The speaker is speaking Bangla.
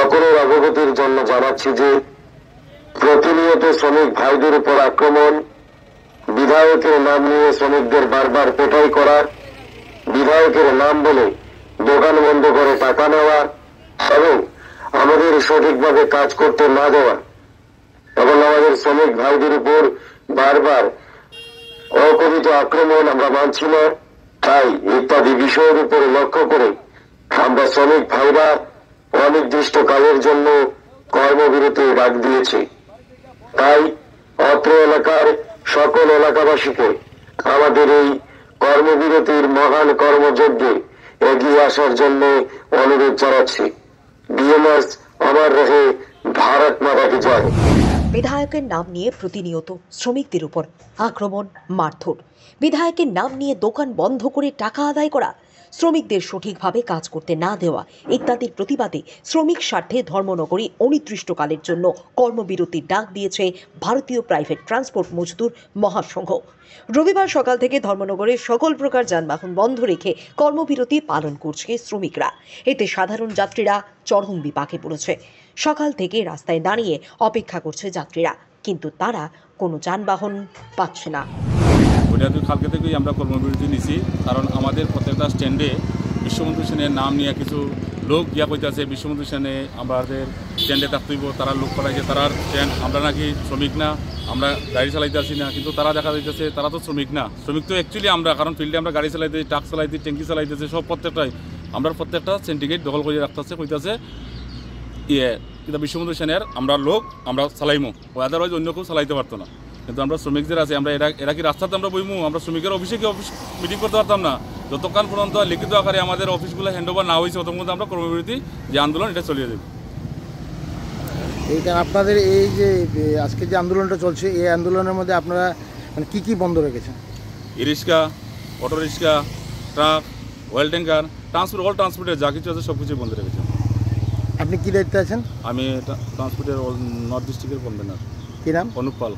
সকলের অবগতির জন্য জানাচ্ছি যে প্রতিনিয়ত শ্রমিক ভাইদের উপর আক্রমণ, বিধায়কের নাম নিয়ে শ্রমিকদের বারবার পেটাই করা, বিধায়কের নাম বলে দোকান বন্ধ করে টাকা নেওয়া এবং আমাদের সঠিকভাবে কাজ করতে না দেওয়া এবং আমাদের শ্রমিক ভাইদের উপর বারবার অকথিত আক্রমণ আমরা মানছি না। তাই ইত্যাদি বিষয়ের উপরে লক্ষ্য করে আমরা শ্রমিক ভাইরা অনির্দিষ্টকালের জন্য কর্মবিরতির ডাক দিয়েছি। তাই অত্র এলাকার সকল এলাকাবাসীকে আমাদের এই কর্মবিরতির মহান কর্মযজ্ঞে এগিয়ে আসার জন্য অনুরোধ জানাচ্ছি। বিএমএস অমর রহে, ভারত মাতা কি জয়। বিধায়কের নাম নিয়ে প্রতিনিয়ত শ্রমিকদের উপর আক্রমণ, মারধর, বিধায়কের নাম নিয়ে দোকান বন্ধ করে টাকা আদায় করা, শ্রমিকদের সঠিকভাবে কাজ করতে না দেওয়া ইত্যাদির প্রতিবাদে শ্রমিক স্বার্থে ধর্মনগরী অনির্দিষ্টকালের জন্য কর্মবিরতির ডাক দিয়েছে ভারতীয় প্রাইভেট ট্রান্সপোর্ট মজদুর মহাসংঘ। রবিবার সকাল থেকে ধর্মনগরের সকল প্রকার যানবাহন বন্ধ রেখে কর্মবিরতি পালন করছে শ্রমিকরা। এতে সাধারণ যাত্রীরা চরম বিপাকে পড়েছে। সকাল থেকে রাস্তায় দাঁড়িয়ে অপেক্ষা করছে যাত্রীরা, কিন্তু তারা কোনো যানবাহন পাচ্ছে না। কালকে থেকেই আমরা কর্মবিরতি নিছি, কারণ আমাদের প্রত্যেকটা স্ট্যান্ডে বিশ্ববন্ধু সেনের নাম নিয়ে কিছু লোক গিয়া কইতেছে বিশ্ববন্ধু সেনে আমাদের স্ট্যান্ডে থাকতেইব, তারা লোক করাইছে, তারা স্ট্যান্ড আমরা নাকি শ্রমিক না, আমরা গাড়ি চালাইতে আসি না। কিন্তু তারা দেখা যাইতেছে তারা তো শ্রমিক না, শ্রমিক তো অ্যাকচুয়ালি আমরা, কারণ ফিল্ডে আমরা গাড়ি চালাইতে, ট্রাক চালাইতে, ট্যাঙ্কি চালাইতেছে, সব প্রত্যেকটাই আমরা প্রত্যেকটা সিন্ডিকেট দখল করে রাখতেছে, কইতেছে কিন্তু বিশ্ববন্ধু সেনের আমরা লোক আমরা চালাইমো, আদারওয়াইজ অন্য কেউ চালাইতে পারতো না। কিন্তু আমরা শ্রমিকদের আছে, আমরা এরা কি রাস্তাতে আমরা বইমু, আমরা শ্রমিকের অফিস মিটিং করতে পারতাম না যতক্ষণ পর্যন্ত লিখিত আকারে আমাদের অফিসগুলো হ্যান্ডওভার না হয়েছে, ততক্ষণ আমরা কর্মবিরতি যে আন্দোলন এটা চালিয়ে দেব। এইটা আপনাদের এই যে আজকে যে আন্দোলনটা চলছে, এই আন্দোলনের মধ্যে আপনারা মানে কী কী বন্ধ রেখেছেন? Rickshaw, auto rickshaw, truck, oil tanker, transport, all ট্রান্সপোর্টের যা কিছু আছে সব কিছুই বন্ধ রেখেছেন। আপনি কী দায়িত্বে আছেন? আমি ট্রান্সপোর্টের নর্থ ডিস্ট্রিক্টের কনভেনার। কী নাম? অনুপ পাল।